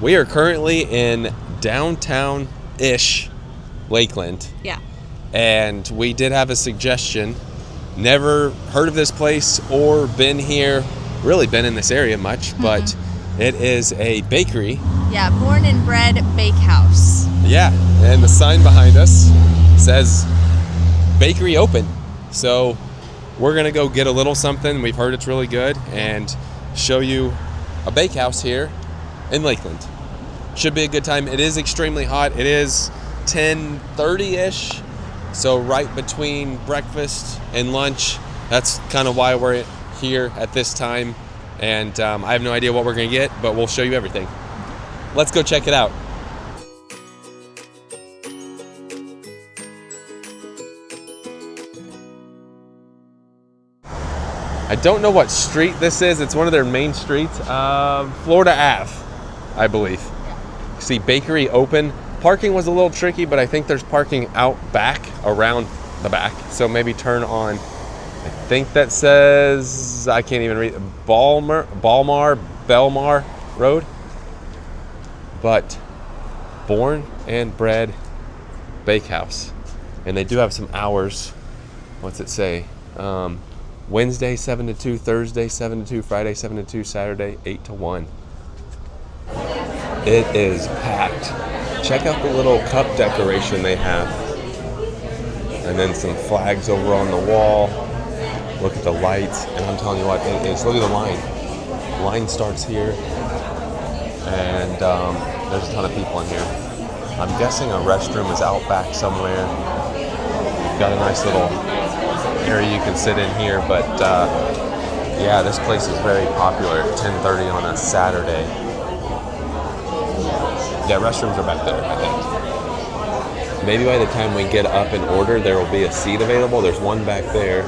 We are currently in downtown-ish Lakeland. Yeah. And we did have a suggestion. Never heard of this place or been here, really been in this area much, but it is a bakery. Yeah, Born and Bread Bakehouse. Yeah, and the sign behind us says bakery open. So we're gonna go get a little something. We've heard it's really good and show you a bakehouse here in Lakeland. Should be a good time. It is extremely hot. It is 10:30-ish. So right between breakfast and lunch. That's kind of why we're here at this time. And I have no idea what we're gonna get, but we'll show you everything. Let's go check it out. I don't know what street this is. It's one of their main streets. Florida Ave, I believe. See, bakery open. Parking was a little tricky, but I think there's parking out back, around the back. So maybe turn on, I think that says, I can't even read, Belmar Road. But Born and Bread Bakehouse. And they do have some hours. What's it say? Wednesday 7 to 2, Thursday 7 to 2, Friday 7 to 2, Saturday 8 to 1. It is packed. Check out the little cup decoration they have. And then some flags over on the wall. Look at the lights. And I'm telling you what, it is. Look at the line. The line starts here. And there's a ton of people in here. I'm guessing a restroom is out back somewhere. Got a nice little area you can sit in here. But yeah, this place is very popular at 10:30 on a Saturday. Yeah, restrooms are back there, I think. Maybe by the time we get up and order, there will be a seat available. There's one back there.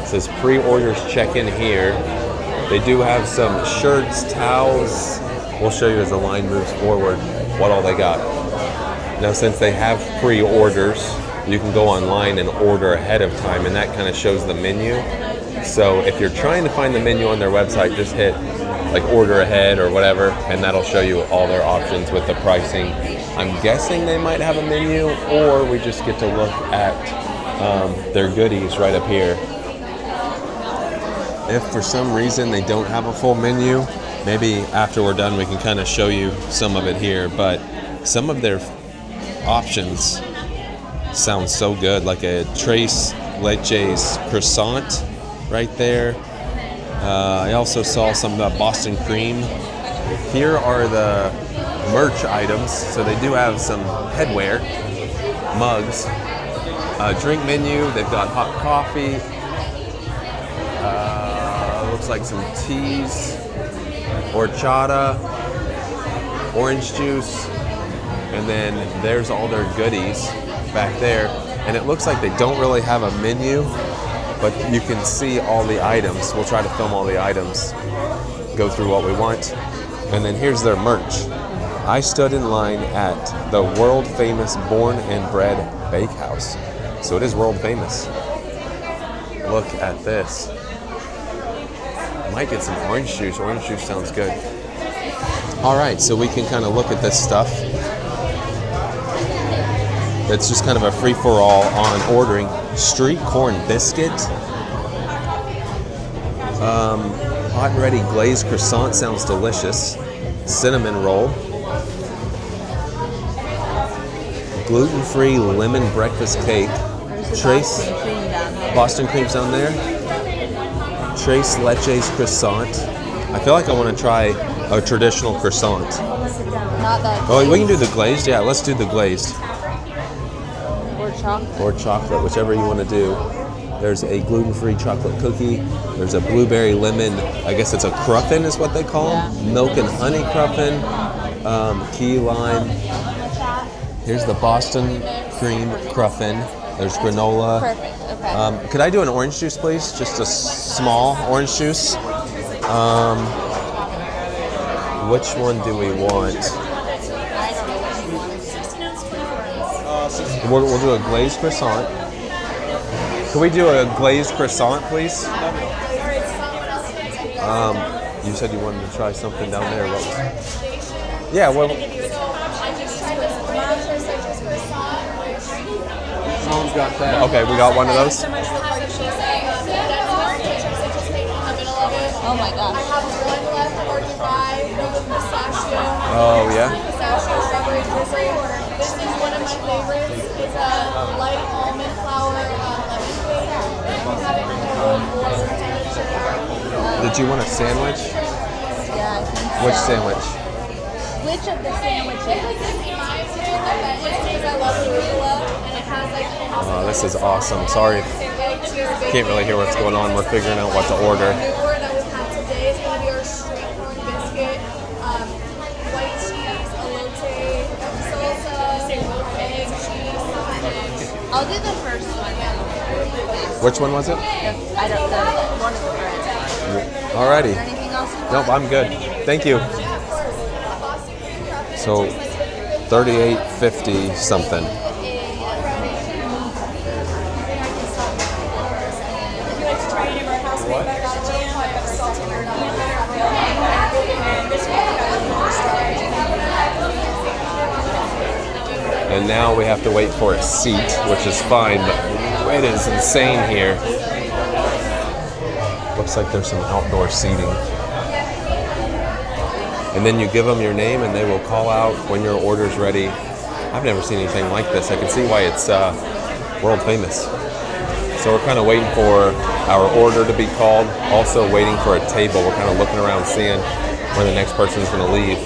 It says pre-orders check in here. They do have some shirts, towels. We'll show you as the line moves forward what all they got. Now, since they have pre-orders, you can go online and order ahead of time, and that kind of shows the menu. So if you're trying to find the menu on their website, just hit like order ahead or whatever, and that'll show you all their options with the pricing. I'm guessing they might have a menu, or we just get to look at their goodies right up here. If for some reason they don't have a full menu, maybe after we're done we can kind of show you some of it here, but some of their options sound so good, like a Tres Leches croissant right there. I also saw some Boston cream. Here are the merch items. So they do have some headwear, mugs, drink menu. They've got hot coffee. Looks like some teas, horchata, orange juice, and then there's all their goodies back there. And it looks like they don't really have a menu, but you can see all the items. We'll try to film all the items, go through what we want. And then here's their merch. I stood in line at the world famous Born and Bread Bakehouse. So it is world famous. Look at this. I might get some orange juice. Orange juice sounds good. All right, so we can kind of look at this stuff. It's just kind of a free-for-all on ordering. Street corn biscuit. Hot and ready glazed croissant sounds delicious. Cinnamon roll. Gluten-free lemon breakfast cake. Trace Boston cream's down there. Tres Leches croissant. I feel like I want to try a traditional croissant. Not that. Oh, we can do the glazed. Yeah, let's do the glazed. Chocolate. Or chocolate, whichever you want to do. There's a gluten-free chocolate cookie. There's a blueberry lemon, I guess it's a cruffin is what they call them. Milk and honey cruffin. Key lime. Here's the Boston cream cruffin. There's granola. Perfect. Okay. Could I do an orange juice, please? Just a small orange juice. Which one do we want? We'll do a glazed croissant. Can we do a glazed croissant, please? You said you wanted to try something down there. Yeah, well, Mom's got that. okay, we got one of those. Oh my gosh. I have one left or dry with pistachio. Oh, yeah? Pistachio strawberry drizzle. This is one of my favorites. It's a light almond flour lemon cake. You can have it with gold or sometimes sugar. Did you want a sandwich? Yeah, I think so. Which sandwich? Which of the sandwiches? In my opinion, the best because I love arugula and it has like Oh, this is awesome. Sorry, can't really hear what's going on. We're figuring out what to order. newer that we've had today is going to be our street corn biscuit, white cheese, elote, salsa, egg, cheese, sausage. I'll do the first one. Which one was it? I don't know. One of the breads. Alrighty. Anything else? Nope, I'm good. Thank you. So, 38.50 something. And now we have to wait for a seat, which is fine, but it is insane here. Looks like there's some outdoor seating. And then you give them your name and they will call out when your order's ready. I've never seen anything like this. I can see why it's world famous. So we're kind of waiting for our order to be called. Also waiting for a table. We're kind of looking around seeing when the next person's going to leave.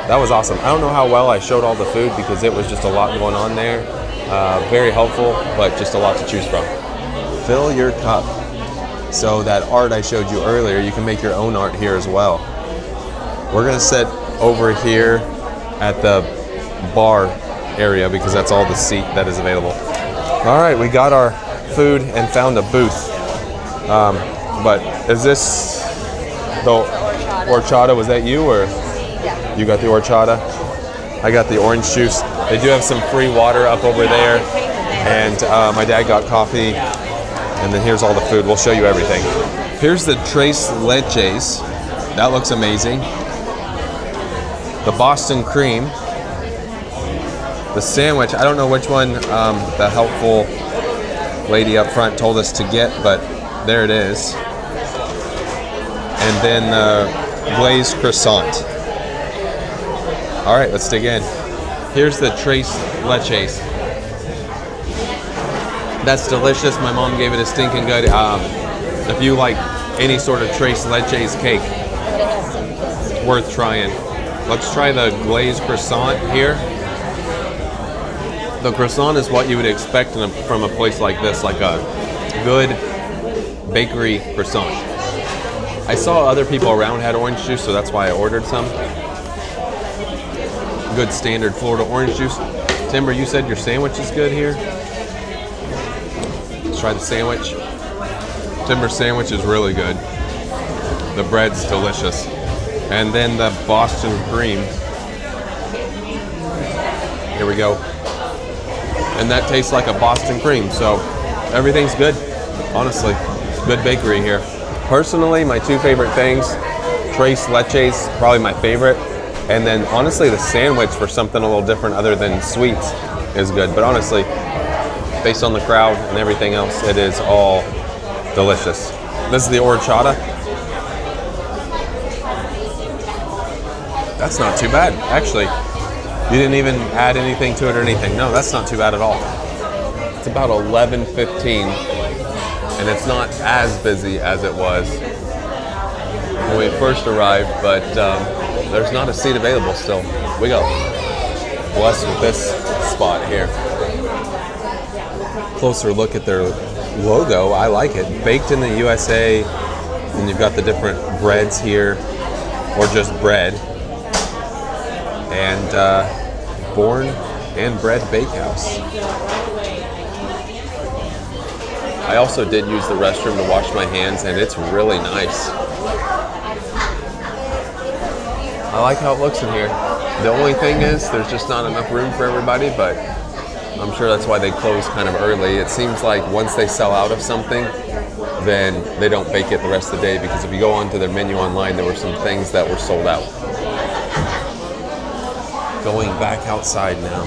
That was awesome. I don't know how well I showed all the food because it was just a lot going on there. Very helpful, but just a lot to choose from. Fill your cup. So that art I showed you earlier, you can make your own art here as well. We're gonna sit over here at the bar area because that's all the seat that is available. All right, we got our food and found a booth. But is this the horchata? Was that you or? Yeah. You got the horchata? I got the orange juice. They do have some free water up over there. And my dad got coffee. And then here's all the food. We'll show you everything. Here's the tres leches. That looks amazing. The Boston cream. The sandwich. I don't know which one the helpful lady up front told us to get, but there it is. And then the glazed croissant. All right, let's dig in. Here's the tres leches. That's delicious. My mom gave it a stinking good. If you like any sort of tres leches cake, it's worth trying. Let's try the glazed croissant here. The croissant is what you would expect from a place like this, like a good bakery croissant. I saw other people around had orange juice, so that's why I ordered some. Good standard Florida orange juice. Timber, you said your sandwich is good here. Let's try the sandwich. Timber sandwich is really good. The bread's delicious. And then the Boston cream. Here we go. And that tastes like a Boston cream, so everything's good, honestly. Good bakery here. Personally, my two favorite things, tres leches, probably my favorite. And then honestly, the sandwich for something a little different other than sweets is good. But honestly, based on the crowd and everything else, it is all delicious. This is the horchata. That's not too bad, actually. You didn't even add anything to it or anything. No, that's not too bad at all. It's about 11:15, and it's not as busy as it was when we first arrived, but there's not a seat available still. We got blessed with this spot here. Closer look at their logo. I like it. Baked in the USA, and you've got the different breads here, or just bread. And Born and Bread Bakehouse. I also did use the restroom to wash my hands, and it's really nice. I like how it looks in here. The only thing is there's just not enough room for everybody, but I'm sure that's why they close kind of early. It seems like once they sell out of something, then they don't bake it the rest of the day, because if you go onto their menu online, there were some things that were sold out. going back outside now.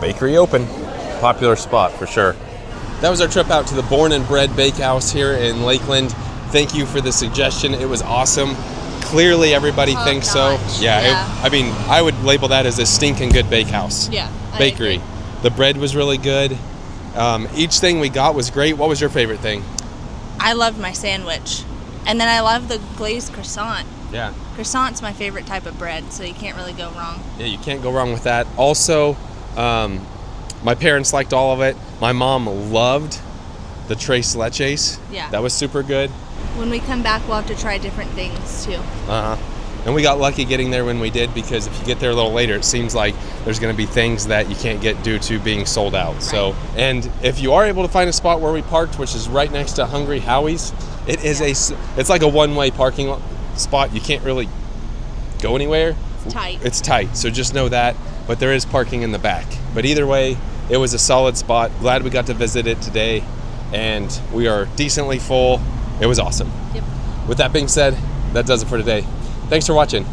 Bakery open. Popular spot for sure. That was our trip out to the Born and Bread Bakehouse here in Lakeland. Thank you for the suggestion. It was awesome. Clearly everybody thinks so. Yeah. I mean, I would label that as a stinking good bakehouse. Yeah. Bakery. The bread was really good. Each thing we got was great. What was your favorite thing? I loved my sandwich. And then I love the glazed croissant. Yeah. Croissant's my favorite type of bread, so you can't really go wrong. Yeah, you can't go wrong with that. Also, my parents liked all of it. My mom loved the tres leches. Yeah. That was super good. When we come back, we'll have to try different things too. And we got lucky getting there when we did, because if you get there a little later, it seems like there's going to be things that you can't get due to being sold out. Right. So, and if you are able to find a spot where we parked, which is right next to Hungry Howie's, it is it's like a one-way parking spot. You can't really go anywhere. It's tight. It's tight, so just know that. But there is parking in the back. But either way, it was a solid spot. Glad we got to visit it today, and we are decently full. It was awesome. Yep. With that being said, that does it for today. Thanks for watching.